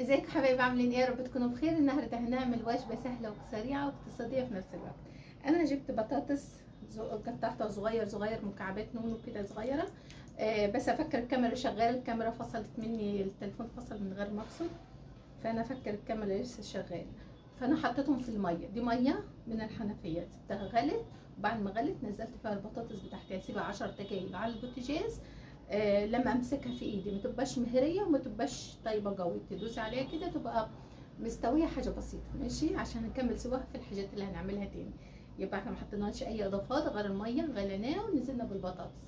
ازيكم حبايبي، عاملين ايه؟ يا رب تكونوا بخير. النهارده هنعمل وجبه سهله وسريعه واقتصاديه في نفس الوقت. انا جبت بطاطس قطعتها صغير صغير، مكعبات نونو كده صغيره. بس افكر الكاميرا شغاله، الكاميرا فصلت مني، التليفون فصل من غير ما اقصد، فانا افكر الكاميرا لسه شغاله. فانا حطيتهم في الميه دي، ميه من الحنفيه، سبتها غلت، وبعد ما غلت نزلت فيها البطاطس بتاعتي، هسيبها 10 دقايق على البوتاجاز. لما امسكها في ايدي ما تبقاش مهريه وما تبقاش طيبه قوي، تدوسي عليها كده تبقى مستويه، حاجه بسيطه ماشي، عشان نكمل سواها في الحاجات اللي هنعملها تاني. يبقى احنا ما حطيناش اي اضافات غير الميه، غليناها ونزلنا بالبطاطس.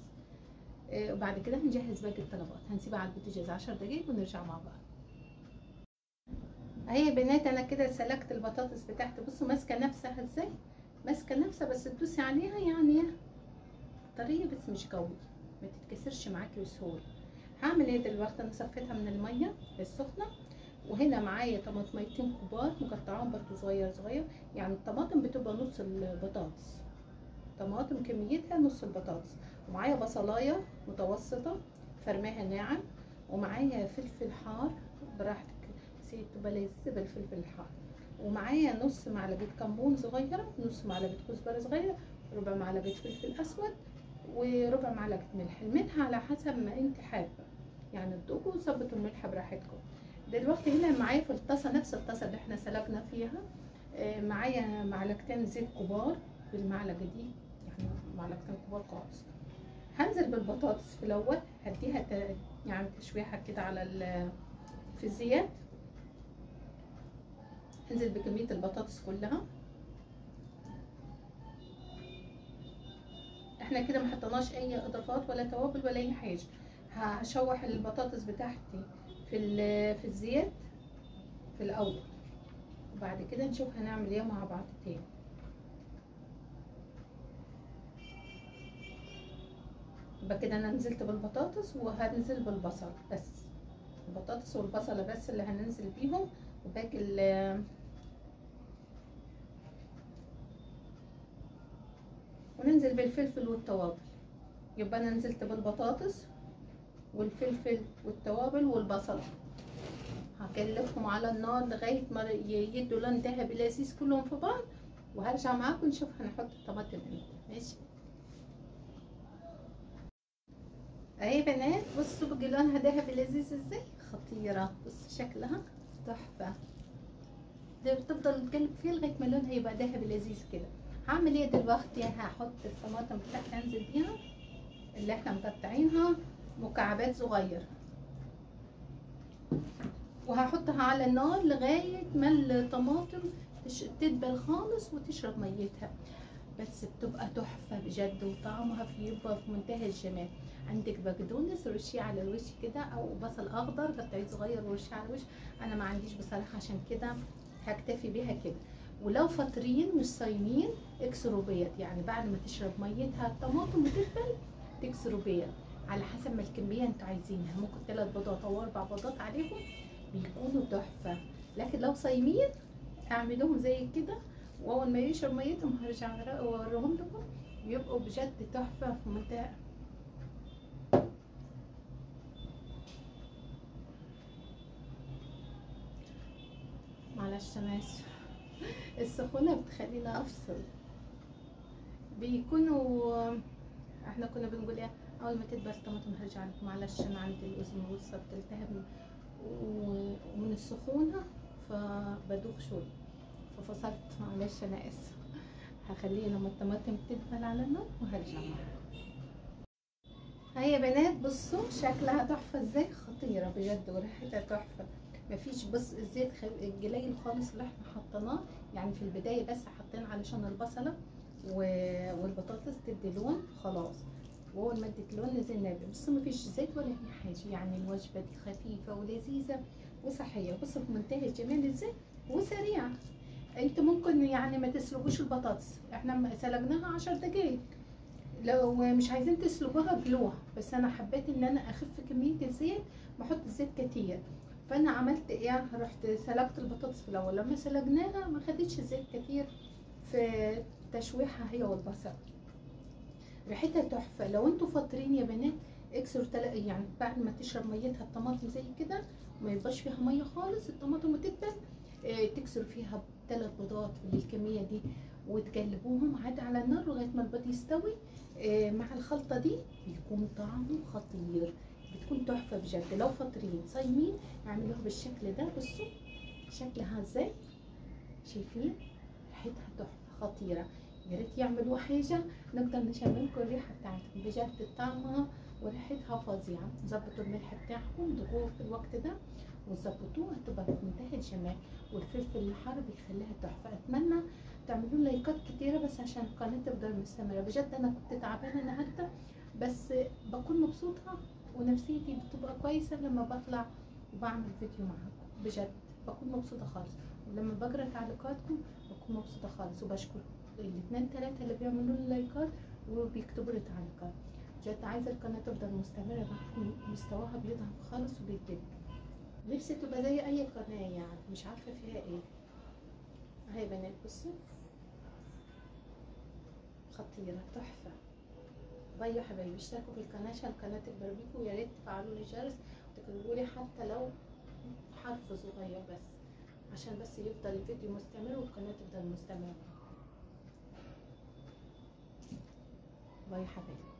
وبعد كده هنجهز باقي الطلبات، هنسيبها على البوتاجاز 10 دقايق ونرجع مع بعض. اهي يا بنات انا كده سلقت البطاطس بتاعتي، بصوا ماسكه نفسها ازاي، ماسكه نفسها، بس تدوسي عليها يعني طريه بس مش قوي، ما تتكسرش معاكي بسهوله. هعمل ايه دلوقتي؟ انا صفيتها من الميه السخنه، وهنا معايا طماطميتين كبار مقطعاهم برضو صغير صغير، يعني الطماطم بتبقى نص البطاطس، طماطم كميتها نص البطاطس. ومعايا بصلايه متوسطه فرماها ناعم، ومعايا فلفل حار براحتك، بس تبقى لذيذه بالفلفل الحار. ومعايا نص معلقه كمون صغيره، نص معلقه كزبره صغيره، ربع معلقه فلفل اسود، وربع معلقه ملح. الملح على حسب ما انت حابه، يعني تدوقوا وظبطوا الملح براحتكم. دلوقتي هنا معايا في الطاسه، نفس الطاسه اللي احنا سلقنا فيها، معايا معلقتين زيت كبار بالمعلقه دي، يعني معلقتين كبار خالص. هنزل بالبطاطس في الاول، هديها يعني تشويحه كده على في الزيت. انزل بكميه البطاطس كلها، احنا كده ما حطيناش اي اضافات ولا توابل ولا اي حاجه. هشوح البطاطس بتاعتي في الزيت في الاول، وبعد كده نشوف هنعمل ايه مع بعض تاني. يبقى كده انا نزلت بالبطاطس، وهنزل بالبصل بس، البطاطس والبصله بس اللي هننزل بيهم، وباقي وننزل بالفلفل والتوابل. يبقى انا نزلت بالبطاطس والفلفل والتوابل والبصل، هكلفهم على النار لغايه ما يدوا لون ذهبي لذيذ كلهم في بعض، وهرجع معاكم نشوف هنحط الطماطم امتى. ماشي اهي بنات، بصوا بقى لونها ذهبي لذيذ ازاي، خطيره، بص شكلها تحفه، تفضل تقلب فيه لغايه ما لونها يبقى ذهبي لذيذ كده. هعمل ايه دلوقتي؟ هحط الطماطم بتاعتي، انزل بيها اللي احنا مقطعينها مكعبات صغيره، وهحطها على النار لغايه ما الطماطم تدبل خالص وتشرب ميتها. بس بتبقى تحفه بجد، وطعمها بيبقى في منتهى الجمال. عندك بقدونس رشيه على الوش كده، او بصل اخضر قطعيه صغير ورشيه على الوش. انا ما عنديش بصراحه، عشان كده هكتفي بيها كده. ولو فاطرين مش صايمين اكسروا بيض، يعني بعد ما تشرب ميتها الطماطم وتدبل تكسروا بيض، على حسب ما الكميه انتوا عايزينها، ممكن 3 بيضات او 4 بيضات عليهم بيكونوا تحفه. لكن لو صايمين اعملوهم زي كده، واول ما يشرب ميتهم هرجع اوريهم لكم، بيبقوا بجد تحفه في منتهى. معلش انا اسفه، السخونه بتخليني افصل. بيكونوا احنا كنا بنقول ايه، اول ما تدبل الطماطم هرجع لكم. معلش انا عندي الاذن الوسطى بتلتهب ومن السخونه فبدوخ شويه، ففصلت. معلش انا اسفه، هخليه لما الطماطم تدبل على النار وهرجع معاها. هيا يا بنات بصوا شكلها تحفه ازاي، خطيره بجد، وريحتها تحفه. مفيش، بص الزيت قليل خالص اللي احنا حطيناه، يعني في البدايه بس حطينا علشان البصله والبطاطس تدي لون خلاص، واول ما ادت لون نزلنا بيه. بصوا مفيش زيت ولا اي حاجه، يعني الوجبه دي خفيفه ولذيذه وصحيه. بصوا في منتهى الجمال ازاي وسريعه. انتوا ممكن يعني ما تسلقوش البطاطس، احنا سلقناها 10 دقايق، لو مش عايزين تسلقوها بلوها، بس انا حبيت ان انا اخف كميه الزيت، ما احط الزيت كتير. فانا عملت ايه، رحت سلقت البطاطس في الاول، لما سلقناها ما خدتش زيت كتير في تشويحها هي والبصل. ريحتها تحفه. لو انتوا فاطرين يا بنات اكسر يعني بعد ما تشرب ميتها الطماطم زي كده، ما يبقاش فيها ميه خالص الطماطم وتدبل، تكسر فيها 3 بيضات بالكميه دي، وتقلبوهم عادي على النار لغايه ما البيض يستوي مع الخلطه دي، بيكون طعمه خطير، بتكون تحفه بجد. لو فاطرين صايمين اعملوها بالشكل ده. بصوا شكلها ازاي، شايفين ريحتها تحفه خطيره. يا ريت يعملوا حاجه نقدر نشملكم الريحه بتاعتهم، بجد طعمها وريحتها فظيعه. ظبطوا الملح بتاعكم ضغوه في الوقت ده وظبطوه، هتبقى في منتهى الجمال. والفلفل الحار بيخليها تحفه. اتمنى تعملوا لايكات كتيره بس عشان القناه تفضل مستمره. بجد انا كنت تعبانه النهارده بس بكون مبسوطه ونفسيتي بتبقى كويسه لما بطلع وبعمل فيديو معاكم، بجد بكون مبسوطه خالص. ولما بقرا تعليقاتكم بكون مبسوطه خالص، وبشكر الاثنين 3 اللي بيعملوا لي لايكات وبيكتبوا لي تعليقات. بجد عايزه القناه تفضل مستمره معاكم، مستواها بيضعف خالص وبيقل. نفسي تبقى زي اي قناه يعني، مش عارفه فيها ايه. اهي بنات بصوا خطيره تحفه. باي يا حبايبي، اشتركوا في القناه عشان القناه تكبر بيكم، ويا ريت تفعلوا لي الجرس وتكتبوا لي حتى لو حرف صغير بس، عشان بس يفضل الفيديو مستمر والقناه تفضل مستمره. باي يا حبايبي.